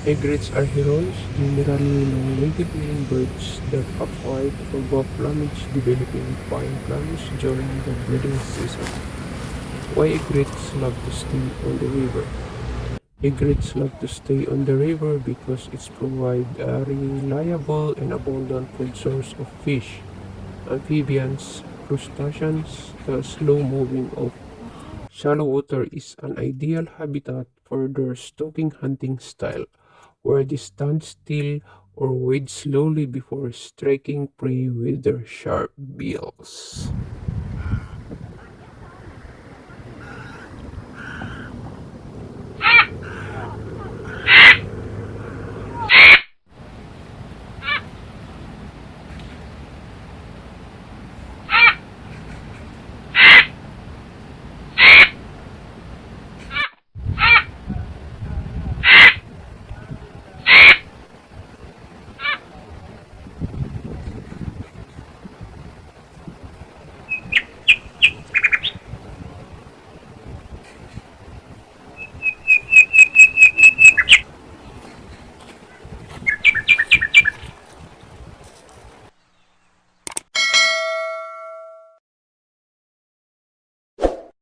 Egrets are herons, generally long-legged marine birds that upright above plumage developing fine plumage during the breeding season. Why egrets love to stay on the river? Egrets love to stay on the river because it provides a reliable and abundant food source of fish, amphibians, crustaceans. The slow moving of shallow water is an ideal habitat for their stalking hunting style, where they stand still or wade slowly before striking prey with their sharp bills.